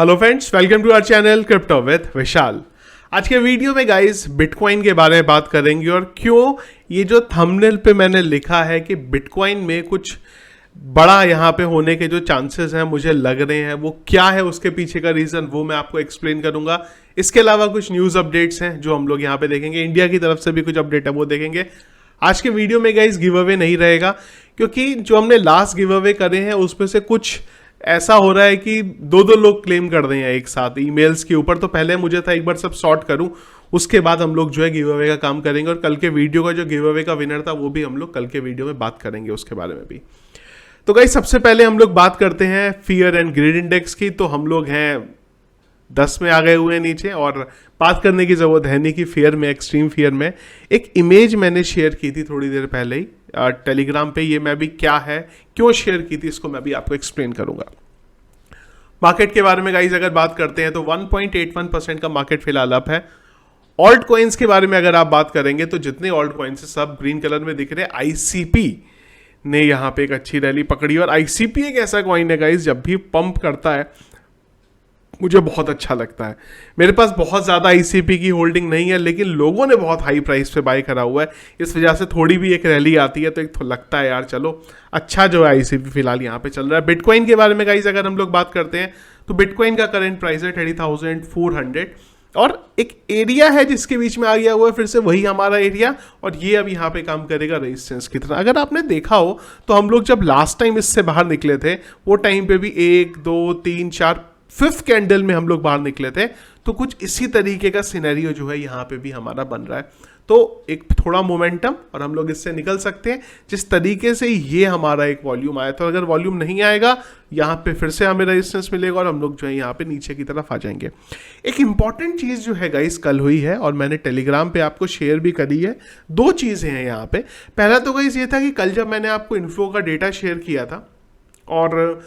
Hello friends, welcome to our channel crypto with Vishal. आज के video में गाइस बिटकॉइन के बारे में बात करेंगे और क्यों ये जो थंबनेल पे मैंने लिखा है कि बिटकॉइन में कुछ बड़ा यहाँ पे होने के जो चांसेस हैं मुझे लग रहे हैं, वो क्या है, उसके पीछे का रीज़न वो मैं आपको एक्सप्लेन करूंगा। इसके अलावा कुछ न्यूज़ अपडेट्स हैं जो हम लोग यहाँ पे देखेंगे, इंडिया की तरफ से भी कुछ अपडेट है वो देखेंगे। आज के वीडियो में गाइस गिव अवे नहीं रहेगा क्योंकि जो हमने लास्ट गिव अवे करे हैं उसमें से कुछ ऐसा हो रहा है कि दो लोग क्लेम कर रहे हैं एक साथ ईमेल्स के ऊपर। तो पहले मुझे था एक बार सब सॉर्ट करूं, उसके बाद हम लोग जो है गिव अवे का काम करेंगे और कल के वीडियो का जो गिव अवे का विनर था वो भी हम लोग कल के वीडियो में बात करेंगे उसके बारे में भी। तो गाइस सबसे पहले हम लोग बात करते हैं फियर एंड ग्रीड इंडेक्स की। तो हम लोग हैं 10 में आ गए हुए हैं नीचे और बात करने की जरूरत है नहीं कि फेयर में, एक्सट्रीम फेयर में एक इमेज मैंने शेयर की थी थोड़ी देर पहले ही टेलीग्राम पे। ये मैं भी क्या है, क्यों शेयर की थी, इसको मैं भी आपको एक्सप्लेन करूंगा। मार्केट के बारे में गाइस अगर बात करते हैं तो 1.81% का मार्केट फिलहाल अप है। ऑल्ट कॉइन्स के बारे में अगर आप बात करेंगे तो जितने ऑल्ट कॉइन्स है सब ग्रीन कलर में दिख रहे हैं। आईसीपी ने यहाँ पे एक अच्छी रैली पकड़ी और आईसीपी एक ऐसा कॉइन है गाइस जब भी पंप करता है मुझे बहुत अच्छा लगता है। मेरे पास बहुत ज़्यादा आईसीपी की होल्डिंग नहीं है लेकिन लोगों ने बहुत हाई प्राइस पे बाय करा हुआ है, इस वजह से थोड़ी भी एक रैली आती है तो एक तो लगता है यार चलो अच्छा जो है आईसीपी फिलहाल यहाँ पे चल रहा है। बिटकॉइन के बारे में गाइस अगर हम लोग बात करते हैं तो बिटकॉइन का करंट प्राइस है 30,400 और एक एरिया है जिसके बीच में आ गया हुआ है फिर से वही हमारा एरिया, और ये अब यहाँ पे काम करेगा रेजिस्टेंस की तरह। अगर आपने देखा हो तो हम लोग जब लास्ट टाइम इससे बाहर निकले थे वो टाइम पे भी 1 2 3 4 5th कैंडल में हम लोग बाहर निकले थे, तो कुछ इसी तरीके का सिनेरियो जो है यहाँ पे भी हमारा बन रहा है। तो एक थोड़ा मोमेंटम और हम लोग इससे निकल सकते हैं जिस तरीके से ये हमारा एक वॉल्यूम आया था। अगर वॉल्यूम नहीं आएगा यहाँ पे फिर से हमें रेजिस्टेंस मिलेगा और हम लोग जो है यहाँ पे नीचे की तरफ आ जाएंगे। एक इंपॉर्टेंट चीज़ जो है गाइस कल हुई है और मैंने टेलीग्राम पे आपको शेयर भी करी है। दो चीज़ें हैं यहाँ पे। पहला तो गाइस ये था कि कल जब मैंने आपको इन्फ्लो का डेटा शेयर किया था और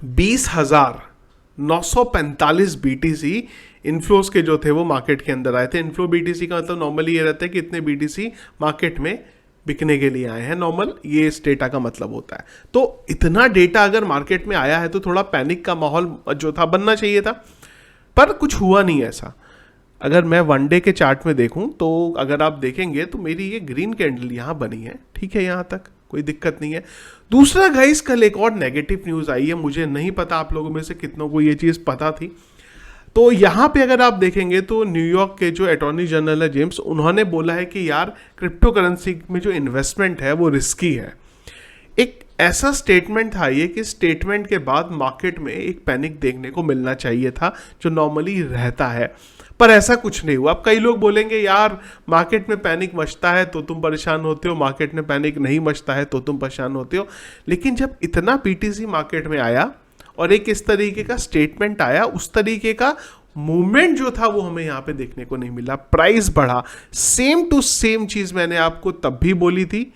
20,945 बीटीसी इन्फ्लोस के जो थे वो मार्केट के अंदर आए थे। इन्फ्लो बीटीसी का मतलब नॉर्मली ये रहता है कि इतने बीटीसी मार्केट में बिकने के लिए आए हैं, नॉर्मल ये इस डेटा का मतलब होता है। तो इतना डेटा अगर मार्केट में आया है तो थोड़ा पैनिक का माहौल जो था बनना चाहिए था, पर कुछ हुआ नहीं ऐसा। अगर मैं वन डे के चार्ट में देखूं तो अगर आप देखेंगे तो मेरी ये ग्रीन कैंडल यहाँ बनी है, ठीक है, यहाँ तक कोई दिक्कत नहीं है। दूसरा गाइस कल एक और नेगेटिव न्यूज़ आई है, मुझे नहीं पता आप लोगों में से कितनों को ये चीज़ पता थी। तो यहाँ पे अगर आप देखेंगे तो न्यूयॉर्क के जो अटॉर्नी जनरल है जेम्स, उन्होंने बोला है कि यार क्रिप्टो करेंसी में जो इन्वेस्टमेंट है वो रिस्की है। एक ऐसा स्टेटमेंट था ये कि स्टेटमेंट के बाद मार्केट में एक पैनिक देखने को मिलना चाहिए था जो नॉर्मली रहता है, पर ऐसा कुछ नहीं हुआ। अब कई लोग बोलेंगे यार मार्केट में पैनिक मचता है तो तुम परेशान होते हो, मार्केट में पैनिक नहीं मचता है तो तुम परेशान होते हो। लेकिन जब इतना पीटीसी मार्केट में आया और एक इस तरीके का स्टेटमेंट आया, उस तरीके का मूवमेंट जो था वो हमें यहाँ पे देखने को नहीं मिला। प्राइस बढ़ा, सेम टू सेम चीज़ मैंने आपको तब भी बोली थी।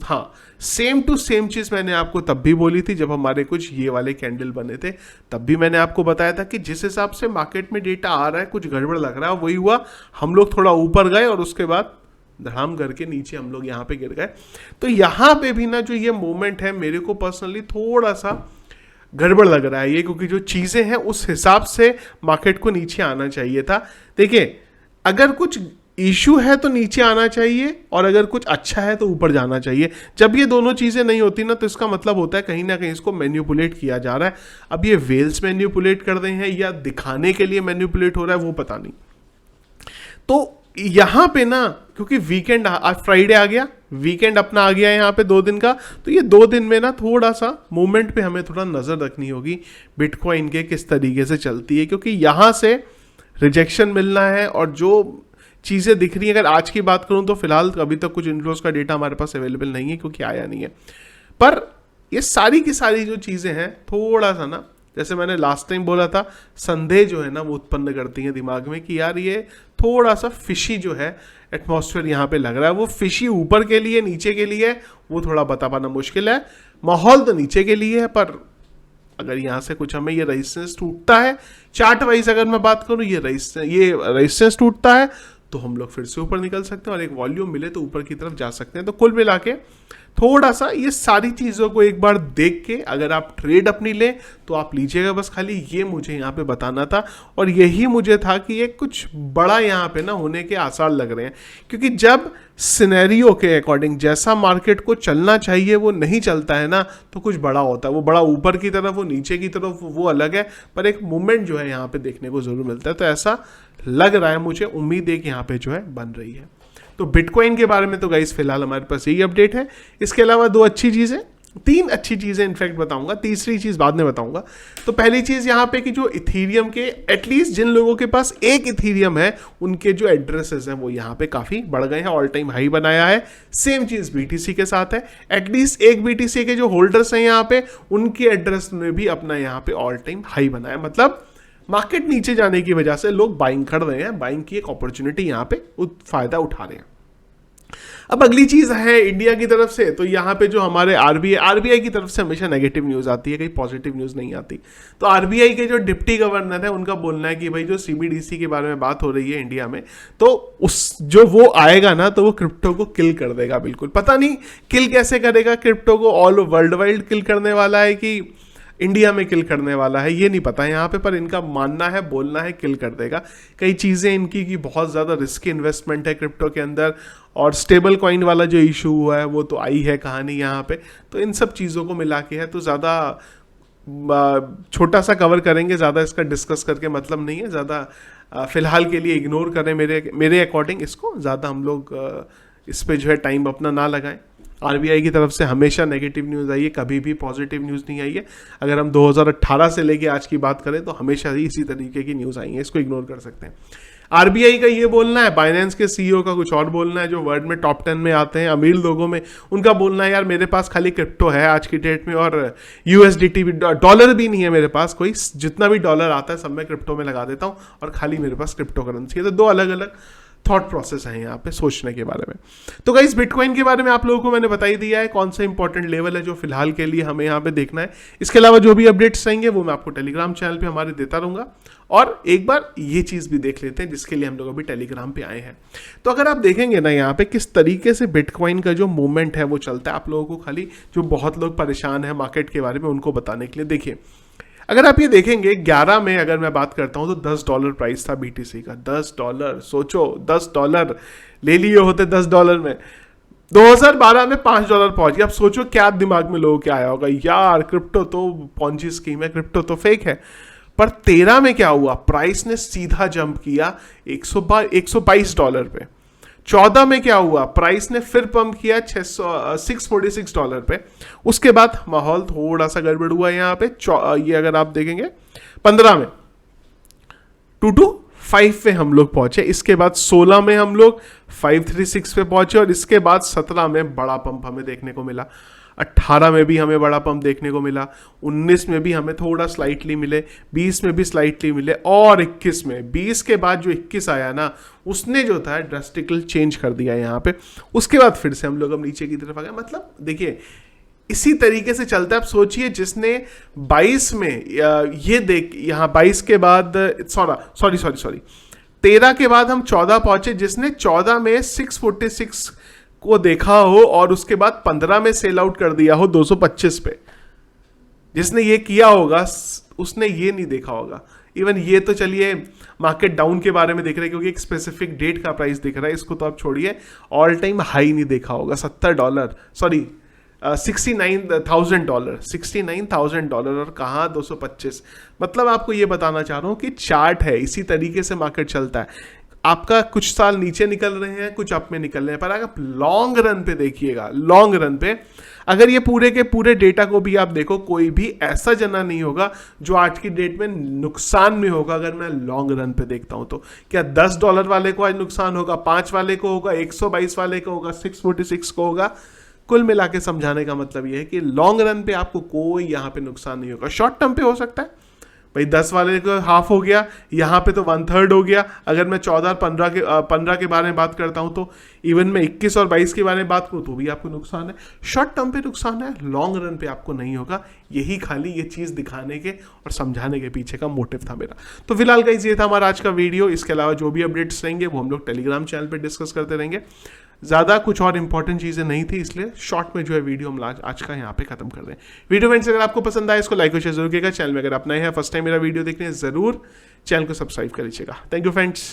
हाँ, सेम टू सेम चीज़ मैंने आपको तब भी बोली थी जब हमारे कुछ ये वाले कैंडल बने थे। तब भी मैंने आपको बताया था कि जिस हिसाब से मार्केट में डेटा आ रहा है कुछ गड़बड़ लग रहा है, वही हुआ। हम लोग थोड़ा ऊपर गए और उसके बाद धड़ाम करके नीचे हम लोग यहाँ पे गिर गए। तो यहाँ पे भी ना जो ये मोमेंट है मेरे को पर्सनली थोड़ा सा गड़बड़ लग रहा है ये, क्योंकि जो चीज़ें हैं उस हिसाब से मार्केट को नीचे आना चाहिए था। देखिए, अगर कुछ इशू है तो नीचे आना चाहिए और अगर कुछ अच्छा है तो ऊपर जाना चाहिए। जब ये दोनों चीज़ें नहीं होती ना तो इसका मतलब होता है कहीं ना कहीं इसको मैन्युपुलेट किया जा रहा है। अब ये वेल्स मैन्युपुलेट कर रहे हैं या दिखाने के लिए मैन्युपुलेट हो रहा है वो पता नहीं। तो यहाँ पे ना क्योंकि वीकेंड आज फ्राइडे आ गया, वीकेंड अपना आ गया यहाँ पे 2 दिन का, तो ये 2 दिन में ना थोड़ा सा मूवमेंट पे हमें थोड़ा नज़र रखनी होगी बिटकॉइन के किस तरीके से चलती है, क्योंकि यहाँ से रिजेक्शन मिलना है और जो चीज़ें दिख रही हैं। अगर आज की बात करूं तो फिलहाल अभी तक कुछ इन्फ्लोस का डेटा हमारे पास अवेलेबल नहीं है क्योंकि आया नहीं है, पर ये सारी की सारी जो चीज़ें हैं थोड़ा सा ना, जैसे मैंने लास्ट टाइम बोला था, संदेह जो है ना वो उत्पन्न करती हैं दिमाग में कि यार ये थोड़ा सा फिशी जो है एटमॉस्फेयर यहाँ पे लग रहा है। वो फिशी ऊपर के लिए नीचे के लिए वो थोड़ा बता पाना मुश्किल है। माहौल तो नीचे के लिए है, पर अगर यहाँ से कुछ हमें ये रेजिस्टेंस टूटता है, चार्ट वाइज अगर मैं बात करूँ ये रेजिस्टेंस टूटता है तो हम लोग फिर से ऊपर निकल सकते हैं और एक वॉल्यूम मिले तो ऊपर की तरफ जा सकते हैं। तो कुल मिला के थोड़ा सा ये सारी चीज़ों को एक बार देख के अगर आप ट्रेड अपनी लें तो आप लीजिएगा। बस खाली ये मुझे यहाँ पे बताना था और यही मुझे था कि ये कुछ बड़ा यहाँ पे ना होने के आसार लग रहे हैं, क्योंकि जब सिनेरियो के अकॉर्डिंग जैसा मार्केट को चलना चाहिए वो नहीं चलता है ना, तो कुछ बड़ा होता है। वो बड़ा ऊपर की तरफ, वो नीचे की तरफ, वो अलग है, पर एक मूवमेंट जो है यहाँ पे देखने को जरूर मिलता है। तो ऐसा लग रहा है मुझे, उम्मीद है कि यहाँ पे जो है बन रही है। तो बिटकॉइन के बारे में तो गाइस फिलहाल हमारे पास यही अपडेट है। इसके अलावा तीन अच्छी चीज़ें इनफैक्ट बताऊंगा, तीसरी चीज़ बाद में बताऊंगा। तो पहली चीज़ यहाँ पे कि जो इथीरियम के एटलीस्ट जिन लोगों के पास एक इथीरियम है उनके जो एड्रेसेस हैं वो यहाँ पे काफ़ी बढ़ गए हैं, ऑल टाइम हाई बनाया है। सेम चीज़ बीटीसी के साथ है, एटलीस्ट एक बीटीसी के जो होल्डर्स हैं यहाँ पे उनके एड्रेस ने भी अपना यहाँ पे ऑल टाइम हाई बनाया। मतलब मार्केट नीचे जाने की वजह से लोग बाइंग कर रहे हैं, बाइंग की एक अपॉर्चुनिटी यहाँ पे फायदा उठा रहे हैं। अब अगली चीज है इंडिया की तरफ से, तो यहाँ पे जो हमारे आरबीआई की तरफ से हमेशा नेगेटिव न्यूज आती है, कहीं पॉजिटिव न्यूज नहीं आती। तो आरबीआई के जो डिप्टी गवर्नर है उनका बोलना है कि भाई जो सीबीडीसी के बारे में बात हो रही है इंडिया में, तो उस जो वो आएगा ना तो वो क्रिप्टो को किल कर देगा। बिल्कुल पता नहीं किल कैसे करेगा, क्रिप्टो को ऑल वर्ल्ड वाइड किल करने वाला है कि इंडिया में किल करने वाला है ये नहीं पता यहाँ पे, पर इनका मानना है, बोलना है किल कर देगा। कई चीज़ें इनकी की बहुत ज़्यादा रिस्की इन्वेस्टमेंट है क्रिप्टो के अंदर, और स्टेबल कॉइन वाला जो इशू हुआ है वो तो आई है कहानी यहाँ पे। तो इन सब चीज़ों को मिला के है, तो ज़्यादा छोटा सा कवर करेंगे, ज़्यादा इसका डिस्कस करके मतलब नहीं है, ज़्यादा फिलहाल के लिए इग्नोर करें मेरे अकॉर्डिंग इसको, ज़्यादा हम लोग इस पे जो है टाइम अपना ना लगाएं। आरबीआई की तरफ से हमेशा नेगेटिव न्यूज़ आई है, कभी भी पॉजिटिव न्यूज़ नहीं आई है। अगर हम 2018 से लेके आज की बात करें तो हमेशा ही इसी तरीके की न्यूज़ आई है, इसको इग्नोर कर सकते हैं। आरबीआई का ये बोलना है, बाइनेंस के सीईओ का कुछ और बोलना है, जो वर्ल्ड में टॉप 10 में आते हैं अमीर लोगों में, उनका बोलना है यार मेरे पास खाली क्रिप्टो है आज की डेट में, और यूएसडीटी भी, डॉलर भी नहीं है मेरे पास कोई, जितना भी डॉलर आता है सब मैं क्रिप्टो में लगा देता हूँ और खाली मेरे पास क्रिप्टो करेंसी है। तो दो अलग अलग थॉट प्रोसेस है यहाँ पे सोचने के बारे में। तो गाइस बिटकॉइन के बारे में आप लोगों को मैंने बता ही दिया है कौन सा इंपॉर्टेंट लेवल है जो फिलहाल के लिए हमें यहाँ पे देखना है। इसके अलावा जो भी अपडेट्स रहेंगे वो मैं आपको टेलीग्राम चैनल पे हमारे देता रहूंगा, और एक बार ये चीज़ भी देख लेते हैं जिसके लिए हम लोग अभी टेलीग्राम पे आए हैं। तो अगर आप देखेंगे ना यहाँ पे किस तरीके से बिटकॉइन का जो मूवमेंट है वो चलता है, आप लोगों को खाली जो बहुत लोग परेशान है मार्केट के बारे में उनको बताने के लिए, देखिए अगर आप ये देखेंगे 11 में अगर मैं बात करता हूं तो $10 प्राइस था बीटीसी का। $10, सोचो $10 ले लिए होते $10 में, 2012 में $5 पहुंच गया। अब सोचो क्या दिमाग में लोगों के आया होगा, यार क्रिप्टो तो पॉन्जी स्कीम है, क्रिप्टो तो फेक है। पर 13 में क्या हुआ, प्राइस ने सीधा जंप किया $122 पे। 14 में क्या हुआ, प्राइस ने फिर पंप किया $646 पे। उसके बाद माहौल थोड़ा सा गड़बड़ हुआ यहाँ पे, ये अगर आप देखेंगे 15 में 225 पे हम लोग पहुंचे, इसके बाद 16 में हम लोग 536 पे पहुंचे, और इसके बाद 17 में बड़ा पंप हमें देखने को मिला, 18 में भी हमें बड़ा पंप देखने को मिला, 19 में भी हमें थोड़ा स्लाइटली मिले, 20 में भी स्लाइटली मिले, और 21 में, 20 के बाद जो 21 आया ना उसने जो था ड्रास्टिकल चेंज कर दिया यहाँ पे। उसके बाद फिर से हम लोग अब नीचे की तरफ आ गए। मतलब देखिए इसी तरीके से चलता है। आप सोचिए जिसने 22 में ये देख यहाँ 22 के बाद सॉरी 13 के बाद हम 14 पहुंचे, जिसने 14 में 646 को देखा हो और उसके बाद 15 में सेल आउट कर दिया हो 225 पे, जिसने ये किया होगा उसने ये नहीं देखा होगा। इवन ये तो चलिए मार्केट डाउन के बारे में देख रहे हैं क्योंकि एक स्पेसिफिक डेट का प्राइस दिख रहा है, इसको तो आप छोड़िए, ऑल टाइम हाई नहीं देखा होगा $69,000 और कहाँ 225। मतलब आपको ये बताना चाह रहा हूँ कि चार्ट है, इसी तरीके से मार्केट चलता है। आपका कुछ साल नीचे निकल रहे हैं, कुछ अप में निकल रहे हैं, पर अगर आप लॉन्ग रन पे देखिएगा, लॉन्ग रन पे अगर ये पूरे के पूरे डेटा को भी आप देखो, कोई भी ऐसा जना नहीं होगा जो आज की डेट में नुकसान में होगा। अगर मैं लॉन्ग रन पे देखता हूं तो क्या $10 वाले को आज नुकसान होगा, 5 वाले को होगा, 122 वाले को होगा, 646 को होगा। कुल मिला के समझाने का मतलब यह है कि लॉन्ग रन पे आपको कोई यहाँ पे नुकसान नहीं होगा। शॉर्ट टर्म पे हो सकता है, भाई 10 वाले को हाफ हो गया, यहाँ पे तो 1/3 हो गया। अगर मैं 14 15 के बारे में बात करता हूँ तो इवन मैं 21 और 22 के बारे में बात करूँ तो भी आपको नुकसान है। शॉर्ट टर्म पे नुकसान है, लॉन्ग रन पे आपको नहीं होगा। यही खाली ये चीज़ दिखाने के और समझाने के पीछे का मोटिव था मेरा। तो फिलहाल गाइस ये था हमारा आज का वीडियो। इसके अलावा जो भी अपडेट्स रहेंगे वो हम लोग टेलीग्राम चैनल पर डिस्कस करते रहेंगे। ज़्यादा कुछ और इंपॉर्टेंट चीज़ें नहीं थी, इसलिए शॉर्ट में जो है वीडियो हम आज का यहाँ पे खत्म कर रहे हैं। वीडियो फ्रेंड्स अगर आपको पसंद आए इसको लाइक और शेयर जरूर कीजिएगा। चैनल में अगर आप नए हैं, फर्स्ट टाइम मेरा वीडियो देखने हैं, ज़रूर चैनल को सब्सक्राइब कर लीजिएगा। Thank you friends.